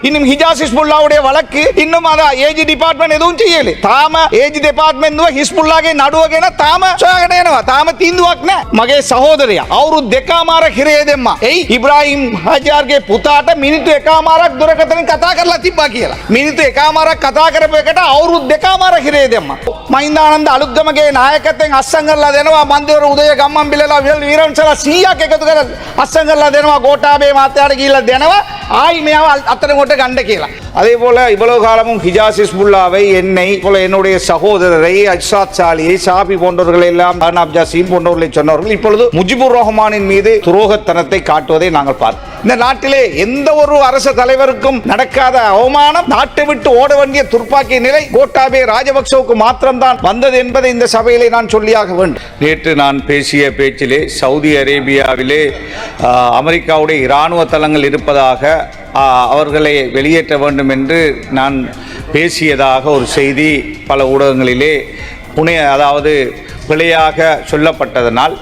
இன்னும் ஹிஜாஸ் ஹிஸ்புல்லாவுடைய வழக்கு இன்னும் ஏஜி டிபார்ட்மெண்ட் එදුන් තියෙන්නේ. තාම ඒජ් දෙපාර්ට්මන්තුව හිස්බුල්ලාගේ නඩුව ගැන තාම සොයාගෙන යනවා. තාම තීන්දුවක් නැහැ. මගේ සහෝදරයා අවුරුදු දෙකමාරක් හිරේ දෙම්මා. එයි ඉබ්‍රාහිම් හජාර්ගේ පුතාට මිනිත්තු එකමාරක් දුරකථනින් කතා කරලා තිබ්බා කියලා. මිනිත්තු එකමාරක් කතා කරපු එකට අවුරුදු දෙකමාරක් හිරේ දෙම්මා. මහින්දානන්ද අලුත්ගමගේ නායකත්වයෙන් අස්සම් කරලා දෙනවා. මන්දිර උදය ගම්මන්පිලලා වීරවංශලා 100ක් එකතු කරලා අස්සම් කරලා දෙනවා. ගෝඨාභය මාත්‍යාට ගිහිල්ලා දෙනවා. ආයි මෙයාව අතන කොට ගන්න කියලා. அதே போல இவ்வளவு காலமும் ஹிஜாஸ் ஹிஸ்புல்லாவை என்னை போல என்னுடைய சகோதரரை அஜ்சாத் சாலியை சாபி போன்றவர்கள் எல்லாம் அர்னாப் ஜாசிம் போன்றவர்களை சொன்னவர்கள் இப்பொழுது முஜிபுர் ரஹ்மானின் மீது துரோகத்தனத்தை காட்டுவதை நாங்கள் பார்க்கிறோம். இந்த நாட்டிலே எந்த ஒரு அரச தலைவருக்கும் நடக்காத அவமானம், நாட்டை விட்டு ஓட வேண்டிய துர்ப்பாக்கிய நிலை கோட்டாபே ராஜபக்சவுக்கு மாத்திரம்தான் வந்தது என்பதை இந்த சபையிலே நான் சொல்லியாக வேண்டும். நேற்று நான் பேசிய பேச்சிலே சவுதி அரேபியாவிலே அமெரிக்காவுடைய இராணுவ தளங்கள் இருப்பதாக அவர்களை வெளியேற்ற வேண்டும் என்று நான் பேசியதாக ஒரு செய்தி பல ஊடகங்களிலே அதாவது பிழையாக சொல்லப்பட்டதனால்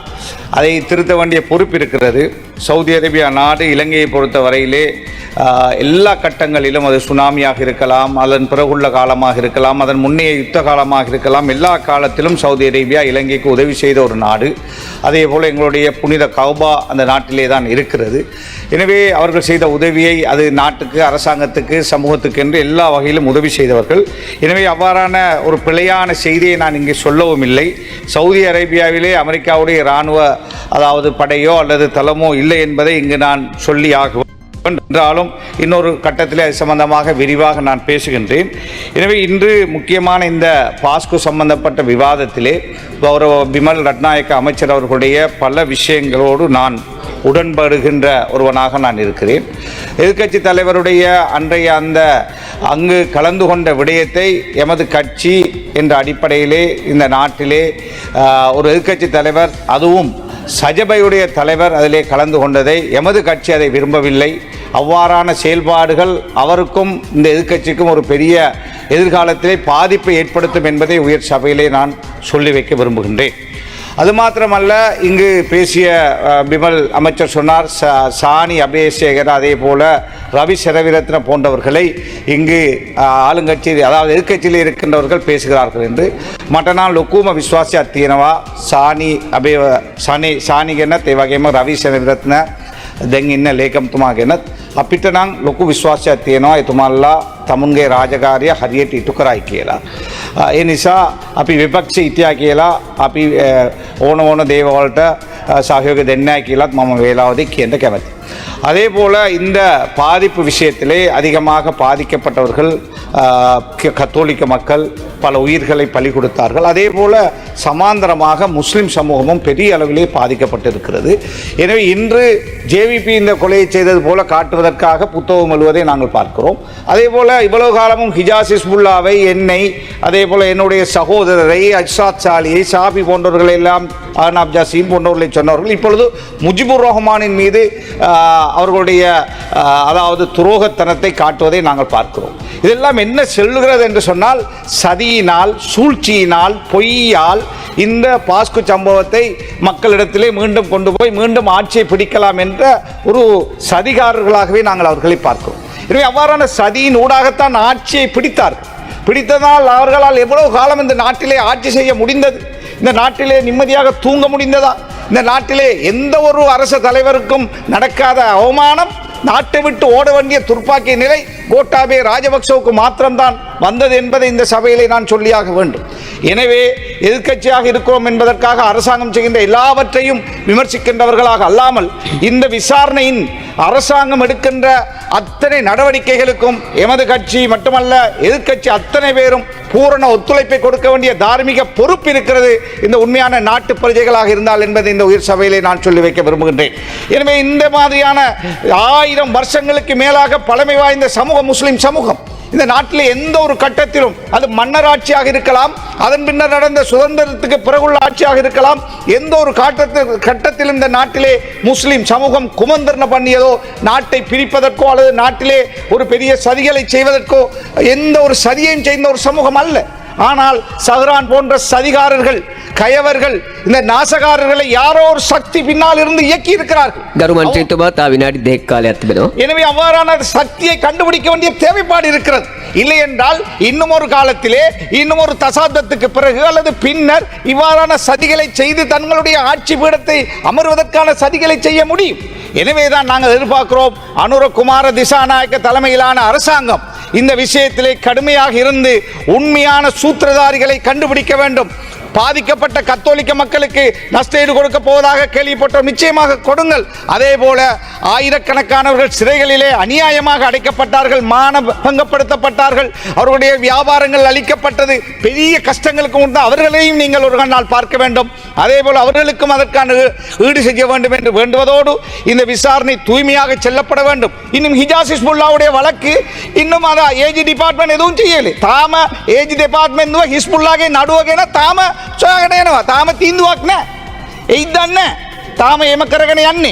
அதை திருத்த வேண்டிய பொறுப்பு இருக்கிறது. சவுதி அரேபியா நாடு இலங்கையை பொறுத்த வரையிலே எல்லா கட்டங்களிலும் அது சுனாமியாக இருக்கலாம், அதன் பிறகுள்ள காலமாக இருக்கலாம், அதன் முன்னைய யுத்த காலமாக இருக்கலாம், எல்லா காலத்திலும் சவுதி அரேபியா இலங்கைக்கு உதவி செய்த ஒரு நாடு. அதே போல் எங்களுடைய புனித கௌபா அந்த நாட்டிலே தான் இருக்கிறது. எனவே அவர்கள் செய்த உதவியை அது நாட்டுக்கு, அரசாங்கத்துக்கு, சமூகத்துக்கு என்று எல்லா வகையிலும் உதவி செய்தவர்கள். எனவே அவ்வாறான ஒரு பிழையான செய்தியை நான் இங்கே சொல்லவும் இல்லை. சவுதி அரேபியாவிலே அமெரிக்காவுடைய இராணுவ அதாவது படையோ அல்லது தளமோ இல்லை என்பதை இங்கு நான் சொல்லி ஆகுவேன். என்றாலும் இன்னொரு கட்டத்தில் அது சம்பந்தமாக விரிவாக நான் பேசுகின்றேன். எனவே இன்று முக்கியமான இந்த பாஸ்கோ சம்பந்தப்பட்ட விவாதத்திலே கௌரவ பிமல் ரட்நாயக்க அமைச்சர் அவர்களுடைய பல விஷயங்களோடு நான் உடன்படுகின்ற ஒருவனாக நான் இருக்கிறேன். எதிர்க்கட்சி தலைவருடைய அன்றைய அங்கு கலந்து கொண்ட விடயத்தை எமது கட்சி என்ற அடிப்படையிலே இந்த நாட்டிலே ஒரு எதிர்க்கட்சி தலைவர், அதுவும் சஜபையுடைய தலைவர் அதிலே கலந்து கொண்டதை எமது கட்சி அதை விரும்பவில்லை. அவ்வாறான செயல்பாடுகள் அவருக்கும் இந்த எதிர்க்கட்சிக்கும் ஒரு பெரிய எதிர்காலத்திலே பாதிப்பை ஏற்படுத்தும் என்பதை உயர் சபையிலே நான் சொல்லி வைக்க விரும்புகின்றேன். அது மாத்திரமல்ல, இங்கு பேசிய பிமல் அமைச்சர் சொன்னார் சாணி அபேசேகர் அதே போல ரவி செரவிரத்ன போன்றவர்களை இங்கு ஆளுங்கட்சி அதாவது எதிர்க்கட்சியில் இருக்கின்றவர்கள் பேசுகிறார்கள் என்று. மட்டனால் லொக்கூம விஸ்வாசி அத்தியனவா சாணி அபே சாணி ගෙනත් ඒ වගේම රවි සෙනවිරත්න දැන් ඉන්න ලේකම්තුමා ගෙනත් අපිට නම් ලොකු විශ්වාසයක් තියෙනවා එතුමාලා තමුන්ගේ රාජකාරිය හරියට ඉටු කරයි කියලා. ඒ නිසා අපි විපක්ෂයේ හිටියා කියලා අපි ඕන දේවවලට සහයෝගය දෙන්නේ නැහැ කියලාත් මම වේලාවදී කියන්න කැමතියි. அதே போல இந்த பாதிப்பு விஷயத்திலே அதிகமாக பாதிக்கப்பட்டவர்கள் கத்தோலிக்க மக்கள் பல உயிர்களை பலி கொடுத்தார்கள். அதே போல சமாந்தரமாக முஸ்லிம் சமூகமும் பெரிய அளவிலே பாதிக்கப்பட்டிருக்கிறது. எனவே இன்று ஜேவிபி இந்த கொலையை செய்தது போல காட்டுவதற்காக புத்தகம் எழுவதை நாங்கள் பார்க்கிறோம். அதே போல இவ்வளவு காலமும் ஹிஜாஸ் ஹிஸ்புல்லாவை, என்னை, அதே போல என்னுடைய சகோதரரை அஜ்சாத் சாலியை, சாபி போன்றவர்கள் எல்லாம் அர்னாப் ஜாசிம் போன்றவர்களை சொன்னவர்கள் இப்பொழுது முஜிபுர் ரஹ்மானின் மீது அவர்களுடைய அதாவது துரோகத்தனத்தை காட்டுவதை நாங்கள் பார்க்கிறோம். இதெல்லாம் என்ன சொல்லுகிறது என்று சொன்னால், சதியினால், சூழ்ச்சியினால், பொய்யால் இந்த பாஸ்கோ சம்பவத்தை மக்களிடத்திலே மீண்டும் கொண்டு போய் மீண்டும் ஆட்சியை பிடிக்கலாம் என்ற ஒரு சதிகாரர்களாகவே நாங்கள் அவர்களை பார்க்கிறோம். எனவே அவ்வாறான சதியின் ஊடாகத்தான் ஆட்சியை பிடித்ததால் அவர்களால் எவ்வளவு காலம் இந்த நாட்டிலே ஆட்சி செய்ய முடிந்தது? இந்த நாட்டிலே நிம்மதியாக தூங்க முடிந்ததா? இந்த நாட்டிலே எந்த ஒரு அரச தலைவருக்கும் நடக்காத அவமானம், நாட்டை விட்டு ஓட வேண்டிய துர்ப்பாக்கிய நிலை கோட்டாபே ராஜபக்சவுக்கு மாத்திரம்தான் வந்தது என்பதை இந்த சபையிலே நான் சொல்லியாக வேண்டும். எனவே எதிர்க்கட்சியாக இருக்கிறோம் என்பதற்காக அரசாங்கம் செய்கின்ற எல்லாவற்றையும் விமர்சிக்கின்றவர்களாக அல்லாமல், இந்த விசாரணையின் அரசாங்கம் எடுக்கின்ற அத்தனை நடவடிக்கைகளுக்கும் எமது கட்சி மட்டுமல்ல எதிர்க்கட்சி அத்தனை பேரும் பூரண ஒத்துழைப்பை கொடுக்க வேண்டிய தார்மீக பொறுப்பு இருக்கிறது இந்த உண்மையான நாட்டு பிரஜைகளாக இருந்தால் என்பதை இந்த உயர் சபையிலே நான் சொல்லி வைக்க விரும்புகின்றேன். எனவே இந்த மாதிரியான 1000 வருஷங்களுக்கு மேலாக பழமை வாய்ந்த சமூகம் முஸ்லிம் சமூகம் இந்த நாட்டில் எந்த ஒரு கட்டத்திலும், அது மன்னர் ஆட்சியாக இருக்கலாம், அதன் பின்னர் நடந்த சுதந்திரத்துக்கு பிறகுள்ள ஆட்சியாக இருக்கலாம், எந்த ஒரு கட்டத்திலும் இந்த நாட்டிலே முஸ்லிம் சமூகம் குமந்தர்ண பண்ணியதோ, நாட்டை பிரிப்பதற்கோ அல்லது நாட்டிலே ஒரு பெரிய சதிகளை செய்வதற்கோ எந்த ஒரு சதியையும் செய்த ஒரு சமூகம் அல்ல. ஆனால் சஹ்ரான் போன்ற சதிகாரர்கள் கயவர்கள் இந்த நாசகாரர்களை யாரோ ஒரு சக்தி பின்னால் இருந்து இயக்கி இருக்கிறார்கள். எனவே அவ்வாறான சக்தியை கண்டுபிடிக்க வேண்டிய தேவைப்பாடு இருக்கிறது. இல்லை என்றால் இன்னும் ஒரு காலத்திலே இன்னும் ஒரு தசாப்தத்துக்கு பிறகு அல்லது பின்னர் இவ்வாறான சதிகளை செய்து தங்களுடைய ஆட்சி பீடத்தை அமர்வதற்கான சதிகளை செய்ய முடியும். எனவேதான் நாங்கள் எதிர்பார்க்கிறோம் அனுரகுமார திசாநாயக்க தலைமையிலான அரசாங்கம் இந்த விஷயத்திலே கடுமையாக இருந்து உண்மையான சூத்திரதாரிகளை கண்டுபிடிக்க வேண்டும். பாதிக்கப்பட்ட கத்தோலிக்க மக்களுக்கு நஷ்டஈடு கொடுக்க போவதாக கேள்விப்பட்டோம். நிச்சயமாக கொடுங்கள். அதே போல ஆயிரக்கணக்கானவர்கள் சிறைகளிலே அநியாயமாக அடைக்கப்பட்டார்கள், மானபங்கப்படுத்தப்பட்டார்கள், அவர்களுடைய வியாபாரங்கள் அளிக்கப்பட்டது, பெரிய கஷ்டங்களுக்கு உண்டு. அவர்களையும் நீங்கள் ஒரு நாள் பார்க்க வேண்டும். அதே போல அவர்களுக்கும் அதற்கான ஈடு செய்ய வேண்டும் என்று வேண்டுவதோடு இந்த விசாரணை தூய்மையாக செல்லப்பட வேண்டும். இன்னும் ஹிஜாஸ் ஹிஸ்புல்லாவுடைய வழக்கு இன்னும் ஏஜி டிபார்ட்மெண்ட் எதுவும் செய்யலை. தாம ஏஜி டிபார்ட்மெண்ட் ஹிஸ்புல்லாගේ නඩුවගෙන තාම සොයාගෙන යනවා. තාම තීන්දුවක් නැහැ. ඒයි දන්නේ. තාම එහෙම කරගෙන යන්නේ.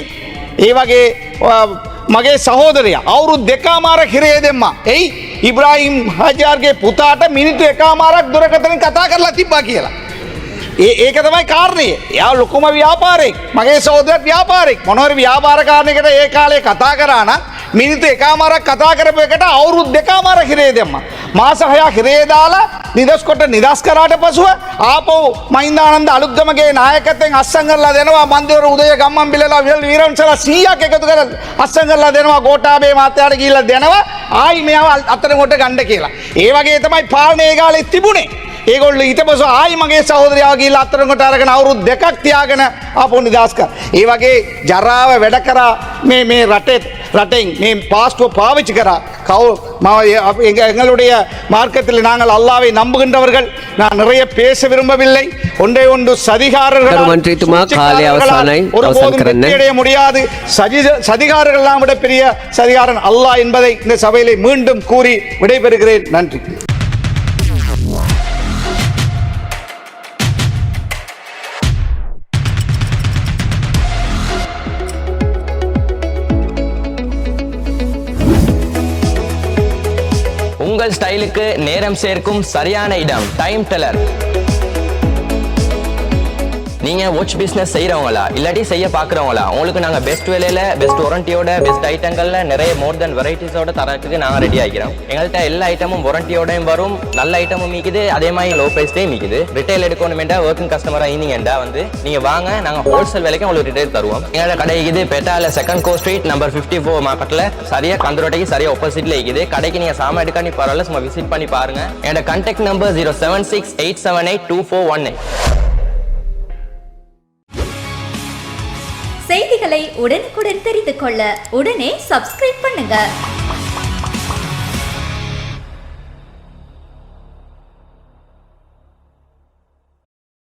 ඒ වගේ මගේ සහෝදරයා අවුරුදු දෙකමාරක් හිරේ දෙම්මා. එයි ඉබ්‍රාහිම් හජාර්ගේ පුතාට මිනිත්තු එකමාරක් දුරකථනින් කතා කරලා තිබ්බා කියලා. ඒක තමයි කාරණය. එයා ලොකුම ව්‍යාපාරෙක්. මගේ සහෝදරයාත් ව්‍යාපාරෙක්. මොනවාරි ව්‍යාපාර කාරණයකට ඒ කාලේ කතා කරා නම් මිනිත්තු එකමාරක් කතා කරපු එකට අවුරුදු දෙකමාරක් හිරේ දැම්මා. මාස 6ක් හිරේ දාලා නිදස් කොට නිදස් කරාට පසුව ආපහු මහින්දානන්ද අලුත්ගමගේ නායකත්වයෙන් අස්සම් කරලා දෙනවා. මන්දිවර උදය ගම්මන්පිලලා විරන්සලා 100ක් එකතු කරලා අස්සම් කරලා දෙනවා. ගෝඨාභය මහත්තයාට ගිහිල්ලා දෙනවා ආයි මෙයාව අතරමොට ගන්න කියලා. ඒ වගේ තමයි පාලනේ කාලේ තිබුණේ. ඒගොල්ලෝ ඊට පස්සේ ආයි මගේ සහෝදරයාව ගිහිල්ලා අතරමොට අරගෙන අවුරුදු 2ක් තියාගෙන ආපහු නිදස් කරා. ඒ වගේ ජරාව වැඩ කරා මේ ரட்டைங் நீ பாஸ்போர்ட் பாவிச்சு කරා எங்களுடைய மார்க்கத்தில் நாங்கள் அல்லாவை நம்புகின்றவர்கள். நான் நிறைய பேச விரும்பவில்லை. ஒன்றை ஒன்று சதிகாரர்கள் அடைய முடியாது. சதிகாரர்கள் விட பெரிய சதிகாரன் அல்லாஹ் என்பதை இந்த சபையிலே மீண்டும் கூறி விடைபெறுகிறேன். நன்றி. உங்கள் ஸ்டைலுக்கு நேரம் சேர்க்கும் சரியான இடம் டைம் டெல்லர். நீங்க வாட்ச் பிசினஸ் செய்யறவங்களா இல்லாட்டி செய்ய பாக்குறவங்களா, உங்களுக்கு நாங்க பெஸ்ட் விலையில பெஸ்ட் வாரண்டியோட பெஸ்ட் ஐட்டங்கள்ல நிறைய மோர் தென் வெரைட்டிஸோட தரத்துக்கு நாங்க ரெடி ஆகிறோம். எங்கள்கிட்ட எல்லா ஐட்டமும் வாரண்டியோடையும் வரும், நல்ல ஐட்டமும் மீக்குது, அதே மாதிரி லோ பிரைஸ்லயும் மீக்குது. ரிட்டைல் எடுக்கணுமெண்டா ஒர்க்கிங் கஸ்டமரா இருந்தீங்கடா வந்து நீங்க வாங்க, நாங்க ஹோல்சேல் விலைக்கு உங்களுக்கு ரிட்டைல் தருவோம். எங்களோட கடை இது பேட்டால செகண்ட் கோ ஸ்ட்ரீட் நம்பர் 54 மார்க்கெட்ல சரியா கந்தரோட்டைக்கு சரியா ஆப்போசிட்ல இருக்குது. கடைக்கு நீங்க சாமான் எடுக்கானி பரவாயில்ல, சும்மா விசிட் பண்ணி பாருங்க. என்னோட கான்டாக்ட் நம்பர் 0768782482418. செய்திகளை உடனுக்குடன் தெரிந்து கொள்ள உடனே சப்ஸ்கிரைப் பண்ணுங்க.